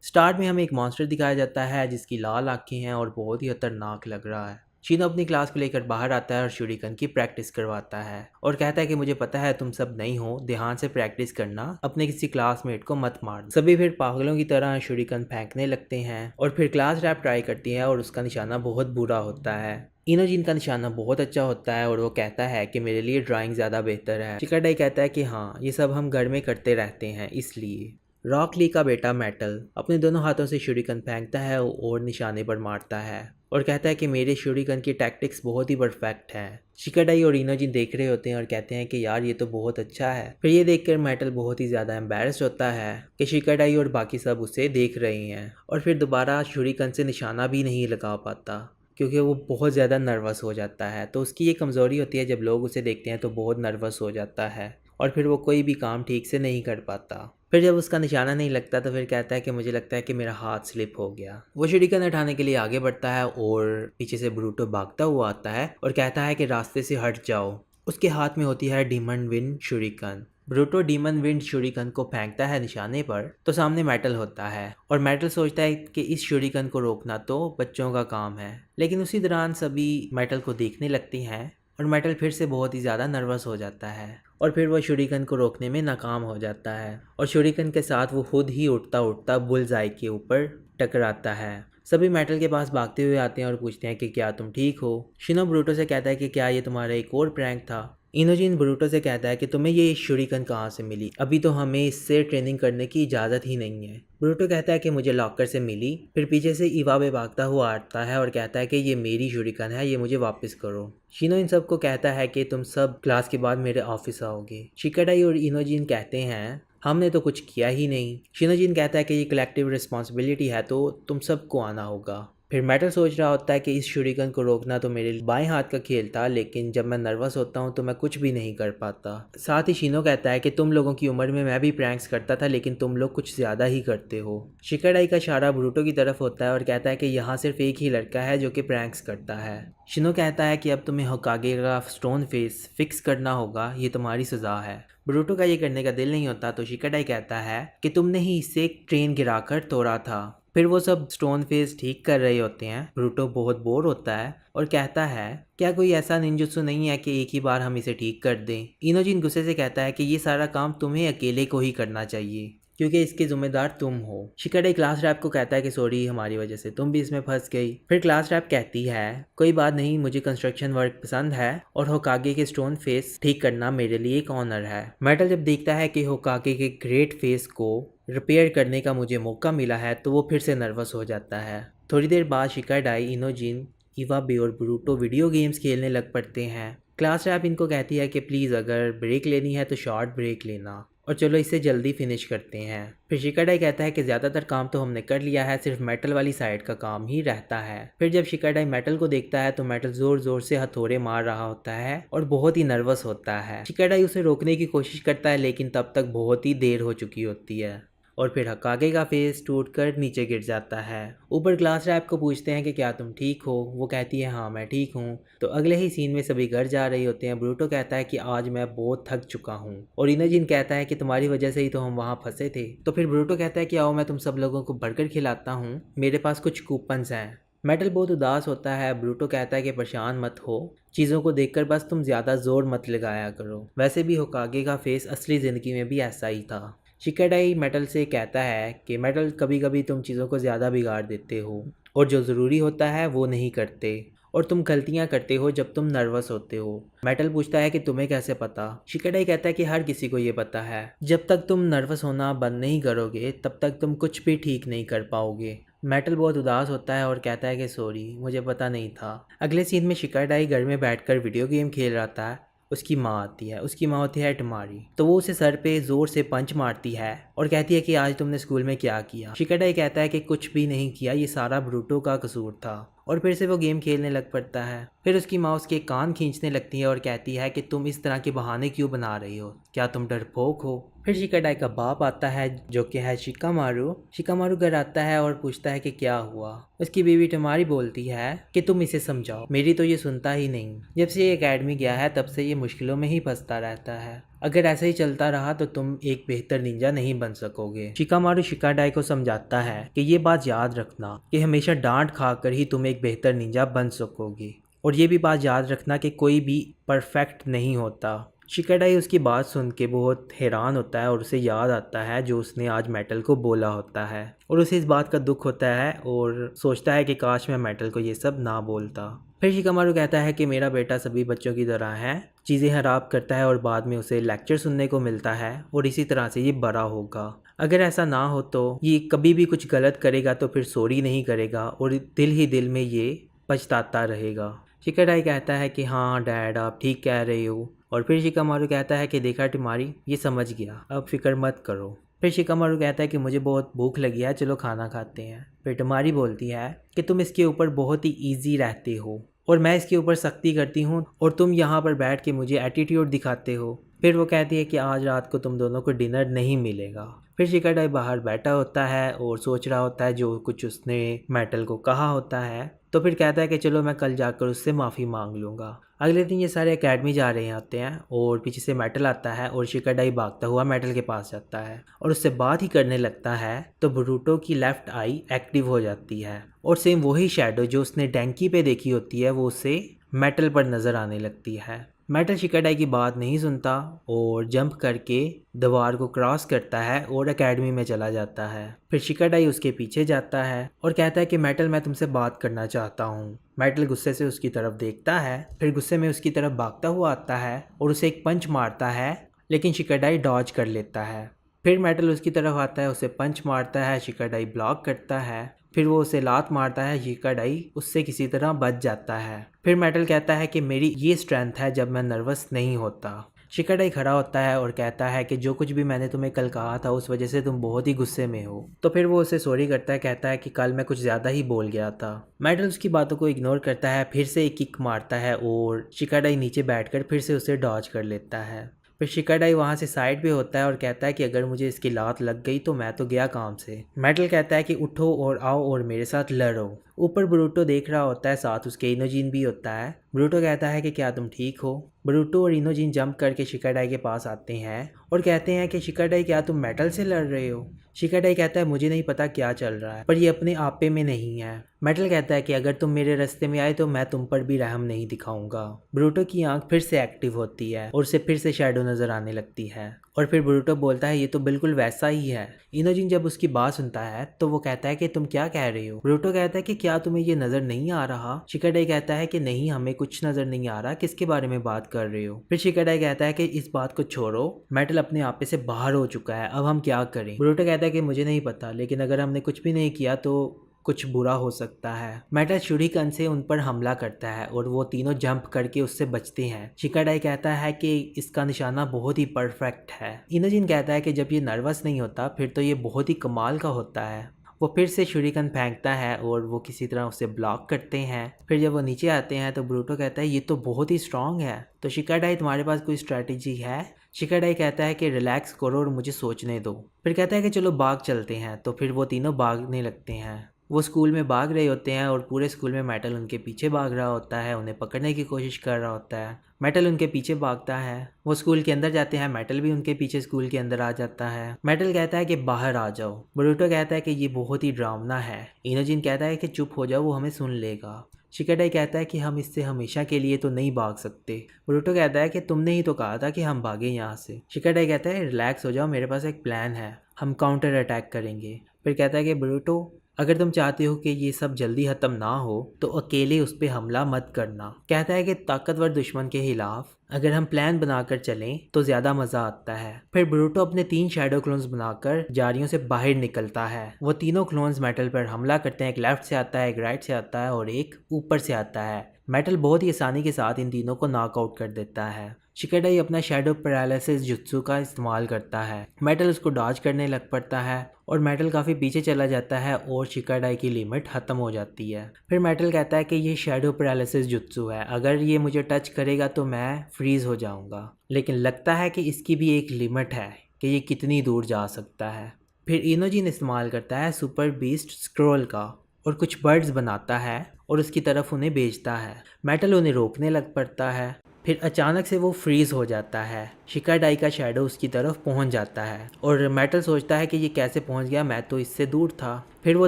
Start में हमें एक मॉन्स्टर दिखाया जाता है जिसकी लाल आंखें हैं और बहुत ही खतरनाक लग रहा है। शीनो अपनी क्लास को लेकर बाहर आता है और शूरिकन की प्रैक्टिस करवाता है और कहता है कि मुझे पता है तुम सब नहीं हो, ध्यान से प्रैक्टिस करना, अपने किसी क्लासमेट को मत मारना। सभी फिर पागलों की तरह शूरिकन फेंकने लगते हैं और फिर क्लास रैप ट्राई करती है और उसका निशाना बहुत बुरा होता है। इनोजिन का निशाना बहुत अच्छा होता है और वो कहता है कि मेरे लिए ड्राइंग ज़्यादा बेहतर है। चिकाडाई कहता है कि हाँ, ये सब हम घर में करते रहते हैं इसलिए। रॉक ली का बेटा मेटल अपने दोनों हाथों से शूरिकन फेंकता है और निशाने पर मारता है और कहता है कि मेरे शूरिकन की टैक्टिक्स बहुत ही परफेक्ट हैं। शिकाडाई और इनोजिन देख रहे होते हैं और कहते हैं कि यार ये तो बहुत अच्छा है। फिर ये देखकर मेटल बहुत ही ज़्यादा एम्बैरेस्ड होता है कि शिकाडाई और बाकी सब उसे देख रहे हैं और फिर दोबारा शूरिकन से निशाना भी नहीं लगा पाता क्योंकि वो बहुत ज़्यादा नर्वस हो जाता है। तो उसकी ये कमज़ोरी होती है, जब लोग उसे देखते हैं तो बहुत नर्वस हो जाता है और फिर वो कोई भी काम ठीक से नहीं कर पाता। फिर जब उसका निशाना नहीं लगता तो फिर कहता है कि मुझे लगता है कि मेरा हाथ स्लिप हो गया। वो शूरिकन उठाने के लिए आगे बढ़ता है और पीछे से ब्रूटो भागता हुआ आता है और कहता है कि रास्ते से हट जाओ। उसके हाथ में होती है डीमन विंड शूरिकन। ब्रूटो डीमन विंड शूरिकन को फेंकता है निशाने पर तो सामने मेटल होता है और मेटल सोचता है कि इस शूरिकन को रोकना तो बच्चों का काम है। लेकिन उसी दौरान सभी मेटल को देखने लगती हैं और मेटल फिर से बहुत ही ज़्यादा नर्वस हो जाता है और फिर वो शूरिकन को रोकने में नाकाम हो जाता है और शूरिकन के साथ वो खुद ही उड़ता उड़ता बुलजाई के ऊपर टकराता है। सभी मेटल के पास भागते हुए आते हैं और पूछते हैं कि क्या तुम ठीक हो। शिनो ब्रूटो से कहता है कि क्या ये तुम्हारा एक और प्रैंक था। इनोजिन ब्रूटो से कहता है कि तुम्हें ये शूरिकन कहाँ से मिली, अभी तो हमें इससे ट्रेनिंग करने की इजाज़त ही नहीं है। ब्रूटो कहता है कि मुझे लॉकर से मिली। फिर पीछे से इवाबे भागता हुआ आता है और कहता है कि ये मेरी शूरिकन है, ये मुझे वापस करो। शिनो इन सबको कहता है कि तुम सब क्लास के बाद मेरे ऑफिस आओगे। शिकाडाई और इनोजिन कहते हैं हमने तो कुछ किया ही नहीं। शिनोजिन कहता है कि ये कलेक्टिव रिस्पॉन्सिबिलिटी है तो तुम सबको आना होगा। फिर मेटल सोच रहा होता है कि इस शूरिकन को रोकना तो मेरे बाएं हाथ का खेल था, लेकिन जब मैं नर्वस होता हूँ तो मैं कुछ भी नहीं कर पाता। साथ ही शिनो कहता है कि तुम लोगों की उम्र में मैं भी प्रैंक्स करता था, लेकिन तुम लोग कुछ ज़्यादा ही करते हो। शिकाडाई का इशारा ब्रूटो की तरफ होता है और कहता है कि यहाँ सिर्फ एक ही लड़का है जो कि प्रैंक्स करता है। शिनो कहता है कि अब तुम्हें होकागे का स्टोन फेस फिक्स करना होगा, ये तुम्हारी सज़ा है। ब्रूटो का ये करने का दिल नहीं होता तो शिकाडाई कहता है कि तुमने ही इसे एक ट्रेन गिराकर तोड़ा था। फिर वो सब स्टोन फेस ठीक कर रहे होते हैं। ब्रूटो बहुत बोर होता है और कहता है क्या कोई ऐसा निंजुत्सु नहीं है कि एक ही बार हम इसे ठीक कर दें। इनोजिन गुस्से से कहता है कि ये सारा काम तुम्हें अकेले को ही करना चाहिए क्योंकि इसके जिम्मेदार तुम हो। शिकाडाई क्लास रैप को कहता है कि सॉरी, हमारी वजह से तुम भी इसमें फंस गई। फिर क्लास रैप कहती है कोई बात नहीं, मुझे कंस्ट्रक्शन वर्क पसंद है और होकागे के स्टोन फेस ठीक करना मेरे लिए एक ऑनर है। मेटल जब देखता है कि होकागे के ग्रेट फेस को रिपेयर करने का मुझे मौका मिला है तो वो फिर से नर्वस हो जाता है। थोड़ी देर बाद शिकाडाई, इनोजिन, इवाबे और ब्रूटो वीडियो गेम्स खेलने लग पड़ते हैं। क्लास रैप इनको कहती है कि प्लीज़ अगर ब्रेक लेनी है तो शॉर्ट ब्रेक लेना और चलो इसे जल्दी फिनिश करते हैं। फिर शिकाडाई कहता है कि ज़्यादातर काम तो हमने कर लिया है, सिर्फ मेटल वाली साइड का काम ही रहता है। फिर जब शिकाडाई मेटल को देखता है तो मेटल ज़ोर ज़ोर से हथौड़े मार रहा होता है और बहुत ही नर्वस होता है। शिकाडाई उसे रोकने की कोशिश करता है लेकिन तब तक बहुत ही देर हो चुकी होती है और फिर होकागे का फेस टूटकर नीचे गिर जाता है। ऊपर क्लास रैप को पूछते हैं कि क्या तुम ठीक हो। वो कहती है हाँ मैं ठीक हूँ। तो अगले ही सीन में सभी घर जा रहे होते हैं। ब्रूटो कहता है कि आज मैं बहुत थक चुका हूँ और इनोजिन कहता है कि तुम्हारी वजह से ही तो हम वहाँ फंसे थे। तो फिर ब्रूटो कहता है कि आओ मैं तुम सब लोगों को बर्गर खिलाता हूँ, मेरे पास कुछ कूपन्स हैं। मेटल बहुत उदास होता है। ब्रूटो कहता है कि परेशान मत हो, चीज़ों को देखकर बस तुम ज़्यादा जोर मत लगाया करो, वैसे भी होकागे का फेस असली ज़िंदगी में भी ऐसा ही था। शिकाडाई मेटल से कहता है कि मेटल कभी कभी तुम चीज़ों को ज़्यादा बिगाड़ देते हो और जो ज़रूरी होता है वो नहीं करते और तुम गलतियाँ करते हो जब तुम नर्वस होते हो। मेटल पूछता है कि तुम्हें कैसे पता। शिकाडाई कहता है कि हर किसी को ये पता है, जब तक तुम नर्वस होना बंद नहीं करोगे तब तक तुम कुछ भी ठीक नहीं कर पाओगे। मेटल बहुत उदास होता है और कहता है कि सॉरी, मुझे पता नहीं था। अगले सीन में शिकाडाई घर में बैठकर वीडियो गेम खेल रहा था। उसकी माँ आती है, उसकी माँ होती है टमारी। तो वो उसे सर पे जोर से पंच मारती है और कहती है कि आज तुमने स्कूल में क्या किया। शिकाडाई कहता है कि कुछ भी नहीं किया, ये सारा ब्रूटो का कसूर था और फिर से वो गेम खेलने लग पड़ता है। फिर उसकी माँ उसके कान खींचने लगती है और कहती है कि तुम इस तरह के बहाने क्यों बना रही हो, क्या तुम डरपोक हो। फिर शिकाडाई का बाप आता है जो कि है शिकामारू। शिकामारू घर आता है और पूछता है कि क्या हुआ। उसकी बीवी टमारी बोलती है कि तुम इसे समझाओ, मेरी तो ये सुनता ही नहीं। जब से ये एकेडमी गया है तब से ये मुश्किलों में ही फंसता रहता है। अगर ऐसे ही चलता रहा तो तुम एक बेहतर निंजा नहीं बन सकोगे। शिकामारू शिकाडाई को समझाता है कि ये बात याद रखना कि हमेशा डांट खाकर ही तुम एक बेहतर निंजा बन सकोगे, और ये भी बात याद रखना कि कोई भी परफेक्ट नहीं होता। शिकाडाई उसकी बात सुन के बहुत हैरान होता है और उसे याद आता है जो उसने आज मेटल को बोला होता है, और उसे इस बात का दुख होता है और सोचता है कि काश मैं मेटल को ये सब ना बोलता। फिर शिकामारू कहता है कि मेरा बेटा सभी बच्चों की तरह है, चीज़ें खराब करता है और बाद में उसे लेक्चर सुनने को मिलता है और इसी तरह से ये बड़ा होगा। अगर ऐसा ना हो तो ये कभी भी कुछ गलत करेगा तो फिर सॉरी नहीं करेगा और दिल ही दिल में ये पछताता रहेगा। शिकाडाई कहता है कि हाँ डैड, आप ठीक कह रहे हो। और फिर शिकामारू कहता है कि देखा टिमारी, ये समझ गया, अब फिक्र मत करो। फिर शिकामारू कहता है कि मुझे बहुत भूख लगी है, चलो खाना खाते हैं। फिर टिमारी बोलती है कि तुम इसके ऊपर बहुत ही ईजी रहते हो और मैं इसके ऊपर सख्ती करती हूँ और तुम यहाँ पर बैठ के मुझे एटीट्यूड दिखाते हो। फिर वो कहती है कि आज रात को तुम दोनों को डिनर नहीं मिलेगा। फिर शिकाडाई बाहर बैठा होता है और सोच रहा होता है जो कुछ उसने मेटल को कहा होता है, तो फिर कहता है कि चलो मैं कल जाकर उससे माफ़ी मांग लूँगा। अगले दिन ये सारे एकेडमी जा रहे होते हैं और पीछे से मेटल आता है और शिकाडाई भागता हुआ मेटल के पास जाता है और उससे बात ही करने लगता है तो बोरुटो की लेफ्ट आई एक्टिव हो जाती है और सेम वही शैडो जो उसने डैंकी पे देखी होती है वो उसे मेटल पर नज़र आने लगती है। मेटल शिकाडाई की बात नहीं सुनता और जंप करके दीवार को क्रॉस करता है और एकेडमी में चला जाता है। फिर शिकाडाई उसके पीछे जाता है और कहता है कि मेटल, मैं तुमसे बात करना चाहता हूँ। मेटल गुस्से से उसकी तरफ देखता है, फिर गुस्से में उसकी तरफ भागता हुआ आता है और उसे एक पंच मारता है, लेकिन शिकाडाई डॉज कर लेता है। फिर मेटल उसकी तरफ आता है, उसे पंच मारता है, शिकाडाई ब्लॉक करता है। फिर वो उसे लात मारता है, शिकाडाई उससे किसी तरह बच जाता है। फिर मेटल कहता है कि मेरी ये स्ट्रेंथ है जब मैं नर्वस नहीं होता। शिकाडाई खड़ा होता है और कहता है कि जो कुछ भी मैंने तुम्हें कल कहा था उस वजह से तुम बहुत ही गुस्से में हो। तो फिर वो उसे सॉरी करता है, कहता है कि कल मैं कुछ ज़्यादा ही बोल गया था। मेटल उसकी बातों को इग्नोर करता है, फिर से एक किक मारता है और शिकाडाई नीचे बैठकर फिर से उसे डॉज कर लेता है। फिर शिकाडाई वहाँ से साइड पे होता है और कहता है कि अगर मुझे इसकी लात लग गई तो मैं तो गया काम से। मेटल कहता है कि उठो और आओ और मेरे साथ लड़ो। ऊपर बोरुटो देख रहा होता है, साथ उसके इनोजिन भी होता है। बोरुटो कहता है कि क्या तुम ठीक हो। बोरुटो और इनोजिन जंप करके शिकाडाई के पास आते हैं और कहते हैं कि शिकाडाई, क्या तुम मेटल से लड़ रहे हो। शिकाडाई कहता है मुझे नहीं पता क्या चल रहा है, पर ये अपने आपे में नहीं है। मेटल कहता है कि अगर तुम मेरे रास्ते में आए तो मैं तुम पर भी रहम नहीं दिखाऊंगा। बोरुटो की आंख फिर से एक्टिव होती है और उसे फिर से शैडो नजर आने लगती है और फिर बोरुटो बोलता है ये तो बिल्कुल वैसा ही है। इनोजिन जब उसकी बात सुनता है तो वो कहता है कि तुम क्या कह रहे हो। बोरुटो कहता है कि क्या तुम्हें ये नजर नहीं आ रहा। शिकाडाई कहता है कि नहीं, हमें कुछ नजर नहीं आ रहा, किसके बारे में बात कर रहे हो। फिर शिकाडाई कहता है कि इस बात को छोड़ो, मेटल अपने आपे से बाहर हो चुका है, अब हम क्या करें। बोरुटो कहता है कि मुझे नहीं पता, लेकिन अगर हमने कुछ भी नहीं किया तो कुछ बुरा हो सकता है। मेटल छुरीकन से उन पर हमला करता है और वो तीनों जंप करके उससे बचते हैं। शिकाडाई कहता है कि इसका निशाना बहुत ही परफेक्ट है। इनोजिन कहता है कि जब ये नर्वस नहीं होता फिर तो ये बहुत ही कमाल का होता है। वो फिर से छुरीकन फेंकता है और वो किसी तरह उसे ब्लॉक करते हैं। फिर जब वो नीचे आते हैं तो बोरुटो कहता है ये तो बहुत ही स्ट्रांग है, तो शिकाडाई तुम्हारे पास कोई स्ट्रैटेजी है। शिकाडाई कहता है कि रिलैक्स करो और मुझे सोचने दो। फिर कहता है कि चलो बाग चलते हैं। तो फिर वो तीनों भागने लगते हैं। वो स्कूल में भाग रहे होते हैं और पूरे स्कूल में मेटल उनके पीछे भाग रहा होता है, उन्हें पकड़ने की कोशिश कर रहा होता है। मेटल उनके पीछे भागता है, वो स्कूल के अंदर जाते हैं, मेटल भी उनके पीछे स्कूल के अंदर आ जाता है। मेटल कहता है कि बाहर आ जाओ। बोरुटो कहता है कि ये बहुत ही डरावना है। इनोजिन कहता है कि चुप हो जाओ, वो हमें सुन लेगा। शिकाडाई कहता है कि हम इससे हमेशा के लिए तो नहीं भाग सकते। बोरुटो कहता है कि तुमने ही तो कहा था कि हम भागें यहाँ से। शिकाडाई कहता है रिलैक्स हो जाओ, मेरे पास एक प्लान है, हम काउंटर अटैक करेंगे। फिर कहता है कि बोरुटो, अगर तुम चाहते हो कि ये सब जल्दी खत्म ना हो तो अकेले उस पर हमला मत करना। कहता है कि ताकतवर दुश्मन के खिलाफ अगर हम प्लान बनाकर चलें तो ज़्यादा मज़ा आता है। फिर बोरुटो अपने 3 शैडो क्लोन्स बनाकर जारियों से बाहर निकलता है। वो तीनों क्लोन्स मेटल पर हमला करते हैं, एक लेफ्ट से आता है, एक राइट से आता है और एक ऊपर से आता है। मेटल बहुत ही आसानी के साथ इन तीनों को नॉकआउट कर देता है। शिकाडाई अपना शैडो पैरालिसिस जुत्सु का इस्तेमाल करता है। मेटल उसको डॉज करने लग पड़ता है और मेटल काफ़ी पीछे चला जाता है और शिकाडाई की लिमिट ख़त्म हो जाती है। फिर मेटल कहता है कि ये शैडो पैरालिसिस जुत्सु है, अगर ये मुझे टच करेगा तो मैं फ्रीज़ हो जाऊंगा, लेकिन लगता है कि इसकी भी एक लिमिट है। कि ये कितनी दूर जा सकता है। फिर इनोजिन इस्तेमाल करता है सुपर बीस्ट स्क्रॉल का और कुछ बर्ड्स बनाता है और उसकी तरफ उन्हें भेजता है। मेटल उन्हें रोकने लग पड़ता है। फिर अचानक से वो फ्रीज हो जाता है। शिकाडाई का शैडो उसकी तरफ पहुंच जाता है और मेटल सोचता है कि ये कैसे पहुंच गया, मैं तो इससे दूर था। फिर वो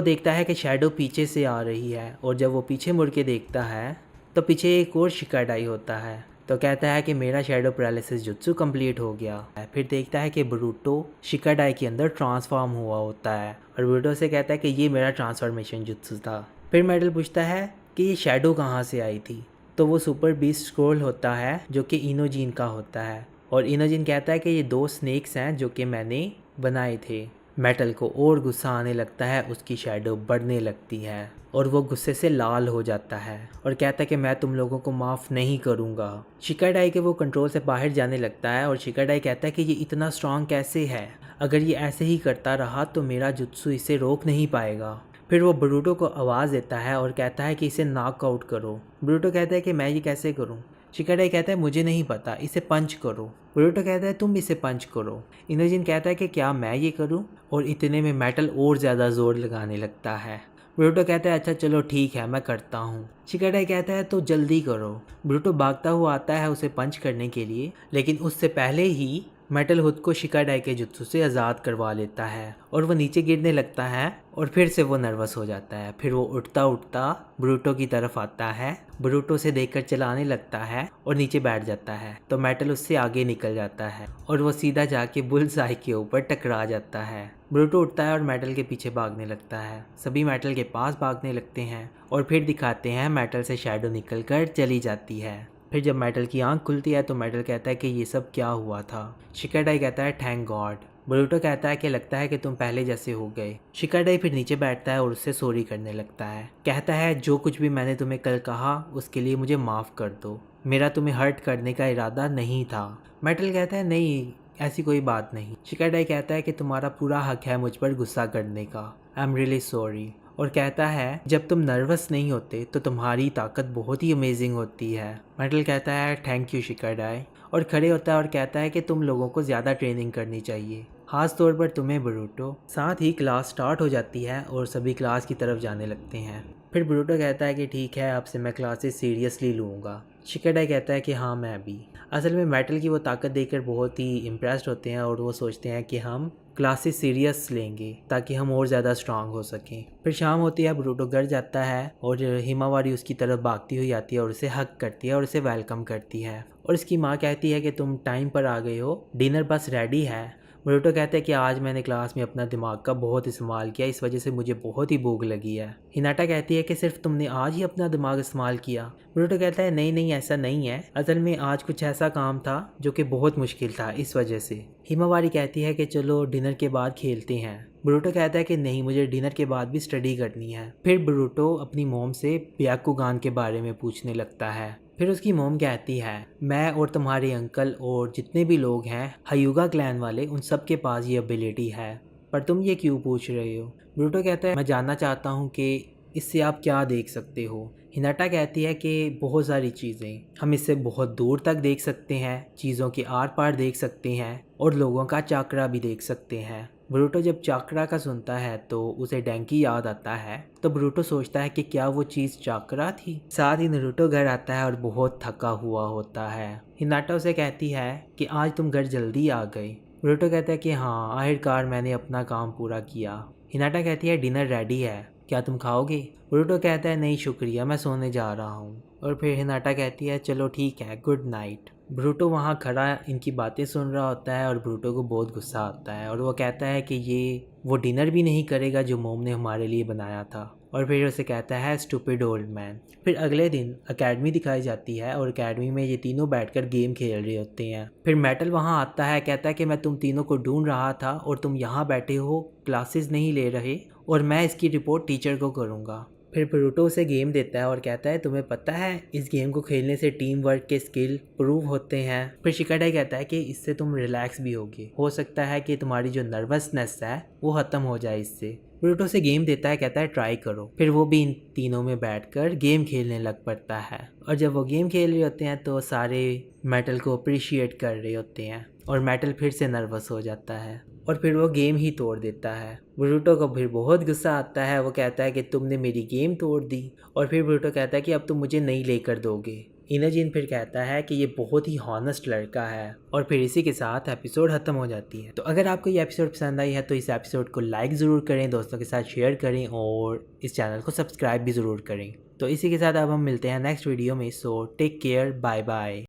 देखता है कि शैडो पीछे से आ रही है और जब वो पीछे मुड़ के देखता है तो पीछे एक और शिकाडाई होता है। तो कहता है कि मेरा शैडो पैरालिसिस जुत्सु कंप्लीट हो गया है। फिर देखता है कि ब्रूटो शिकाडाई के अंदर ट्रांसफॉर्म हुआ होता है और ब्रूटो से कहता है कि ये मेरा ट्रांसफॉर्मेशन जुत्सु था। फिर मेटल पूछता है कि ये शैडो कहाँ से आई थी। तो वो सुपर बीस्ट स्क्रॉल होता है जो कि इनोजिन का होता है और इनोजिन कहता है कि ये 2 स्नेक्स हैं जो कि मैंने बनाए थे। मेटल को और गुस्सा आने लगता है, उसकी शैडो बढ़ने लगती है और वो गुस्से से लाल हो जाता है और कहता है कि मैं तुम लोगों को माफ़ नहीं करूँगा। शिकाडाई के वो कंट्रोल से बाहर जाने लगता है और शिकाडाई कहता है कि ये इतना स्ट्रांग कैसे है, अगर ये ऐसे ही करता रहा तो मेरा जुत्सु इसे रोक नहीं पाएगा। फिर वो ब्रूटो को आवाज़ देता है और कहता है कि इसे नॉक आउट करो। ब्रूटो कहता है कि मैं ये कैसे करूँ। शिकाडाई कहता है मुझे नहीं पता, इसे पंच करो। ब्रूटो कहता है तुम इसे पंच करो। इनोजिन कहता है कि क्या मैं ये करूँ, और इतने में मेटल और ज़्यादा ज़ोर लगाने लगता है। ब्रूटो कहता है अच्छा चलो ठीक है मैं करता हूँ। शिकाडाई कहता है तो जल्दी करो। ब्रूटो भागता हुआ आता है उसे पंच करने के लिए, लेकिन उससे पहले ही मेटल खुद को शिकाडाई के जुत्सु से आज़ाद करवा लेता है और वो नीचे गिरने लगता है और फिर से वो नर्वस हो जाता है। फिर वो उठता उठता ब्रूटो की तरफ आता है, ब्रूटो से देखकर चलाने लगता है और नीचे बैठ जाता है। तो मेटल उससे आगे निकल जाता है और वो सीधा जाके बुल्सआई के ऊपर टकरा जाता है। ब्रूटो उठता है और मेटल के पीछे भागने लगता है। सभी मेटल के पास भागने लगते हैं और फिर दिखाते हैं मेटल से शैडो निकल कर चली जाती है। फिर जब मेटल की आंख खुलती है तो मेटल कहता है कि ये सब क्या हुआ था। शिकाडाई कहता है थैंक गॉड। ब्रूटो कहता है कि लगता है कि तुम पहले जैसे हो गए। शिकाडाई फिर नीचे बैठता है और उससे सॉरी करने लगता है। कहता है जो कुछ भी मैंने तुम्हें कल कहा उसके लिए मुझे माफ़ कर दो, मेरा तुम्हें हर्ट करने का इरादा नहीं था। मेटल कहता है नहीं ऐसी कोई बात नहीं। शिकाडाई कहता है कि तुम्हारा पूरा हक है मुझ पर गुस्सा करने का, आई एम रियली सॉरी। और कहता है जब तुम नर्वस नहीं होते तो तुम्हारी ताकत बहुत ही अमेजिंग होती है। मेटल कहता है थैंक यू शिकाडाई और खड़े होता है और कहता है कि तुम लोगों को ज़्यादा ट्रेनिंग करनी चाहिए, खास तौर पर तुम्हें ब्रूटो। साथ ही क्लास स्टार्ट हो जाती है और सभी क्लास की तरफ जाने लगते हैं। फिर ब्रूटो कहता है कि ठीक है अब से मैं क्लासेस सीरियसली लूँगा। शिकाडाई कहता है कि हाँ मैं भी। असल में मेटल की वो ताकत देखकर बहुत ही इम्प्रेस्ड होते हैं और वो सोचते हैं कि हम क्लासेस सीरियस लेंगे ताकि हम और ज़्यादा स्ट्रांग हो सकें। फिर शाम होती है, ब्रूटो घर जाता है और हिमावारी उसकी तरफ भागती हुई आती है और उसे हक करती है और उसे वेलकम करती है और उसकी माँ कहती है कि तुम टाइम पर आ गए हो, डिनर बस रेडी है। ब्रूटो कहता है कि आज मैंने क्लास में अपना दिमाग का बहुत इस्तेमाल किया, इस वजह से मुझे बहुत ही भूख लगी है। हिनाटा कहती है कि सिर्फ तुमने आज ही अपना दिमाग इस्तेमाल किया। ब्रूटो कहता है नहीं नहीं ऐसा नहीं है, असल में आज कुछ ऐसा काम था जो कि बहुत मुश्किल था इस वजह से। हिमावारी कहती है कि चलो डिनर के बाद खेलते हैं। ब्रूटो कहता है कि नहीं मुझे डिनर के बाद भी स्टडी करनी है। फिर ब्रूटो अपनी मोम से ब्याकुगान के बारे में पूछने लगता है। फिर उसकी मोम कहती है मैं और तुम्हारे अंकल और जितने भी लोग हैं हयुगा क्लैन वाले उन सब के पास ये एबिलिटी है, पर तुम ये क्यों पूछ रहे हो। ब्रूटो कहता है मैं जानना चाहता हूँ कि इससे आप क्या देख सकते हो। हिनाटा कहती है कि बहुत सारी चीज़ें, हम इससे बहुत दूर तक देख सकते हैं, चीज़ों के आर पार देख सकते हैं और लोगों का चाकरा भी देख सकते हैं। ब्रूटो जब चाकरा का सुनता है तो उसे डैंकी याद आता है, तो ब्रूटो सोचता है कि क्या वो चीज़ चाकरा थी। साथ ही नारुतो घर आता है और बहुत थका हुआ होता है। हिनाटा उसे कहती है कि आज तुम घर जल्दी आ गए। ब्रूटो कहता है कि हाँ आखिरकार मैंने अपना काम पूरा किया। हिनाटा कहती है डिनर रेडी है, क्या तुम खाओगे। ब्रूटो कहता है नहीं शुक्रिया मैं सोने जा रहा हूँ। और फिर हिनाटा कहती है चलो ठीक है गुड नाइट। ब्रूटो वहाँ खड़ा इनकी बातें सुन रहा होता है और ब्रूटो को बहुत गुस्सा आता है और वो कहता है कि ये वो डिनर भी नहीं करेगा जो मोम ने हमारे लिए बनाया था। और फिर उसे कहता है स्टूपिड ओल्ड मैन। फिर अगले दिन एकेडमी दिखाई जाती है और एकेडमी में ये तीनों बैठकर गेम खेल रहे होते हैं। फिर मेटल वहाँ आता है, कहता है कि मैं तुम तीनों को ढूंढ रहा था और तुम यहाँ बैठे हो, क्लासेस नहीं ले रहे और मैं इसकी रिपोर्ट टीचर को करूँगा। फिर ब्रूटो उसे गेम देता है और कहता है तुम्हें पता है इस गेम को खेलने से टीम वर्क के स्किल प्रूव होते हैं। फिर शिकाडाई कहता है कि इससे तुम रिलैक्स भी होगे, हो सकता है कि तुम्हारी जो नर्वसनेस है वो ख़त्म हो जाए इससे। ब्रूटो से गेम देता है, कहता है ट्राई करो। फिर वो भी इन तीनों में बैठकर गेम खेलने लग पड़ता है और जब वो गेम खेल रहे होते हैं तो सारे मेटल को अप्रिशिएट कर रहे होते हैं और मेटल फिर से नर्वस हो जाता है और फिर वो गेम ही तोड़ देता है। ब्रूटो को फिर बहुत गुस्सा आता है। वो कहता है कि तुमने मेरी गेम तोड़ दी। और फिर ब्रूटो कहता है कि अब तुम मुझे नहीं लेकर दोगे। इनाजिन फिर कहता है कि ये बहुत ही हॉनेस्ट लड़का है। और फिर इसी के साथ एपिसोड ख़त्म हो जाती है। तो अगर आपको ये एपिसोड पसंद आई है तो इस एपिसोड को लाइक ज़रूर करें, दोस्तों के साथ शेयर करें और इस चैनल को सब्सक्राइब भी ज़रूर करें। तो इसी के साथ अब हम मिलते हैं नेक्स्ट वीडियो में। So take care, bye bye.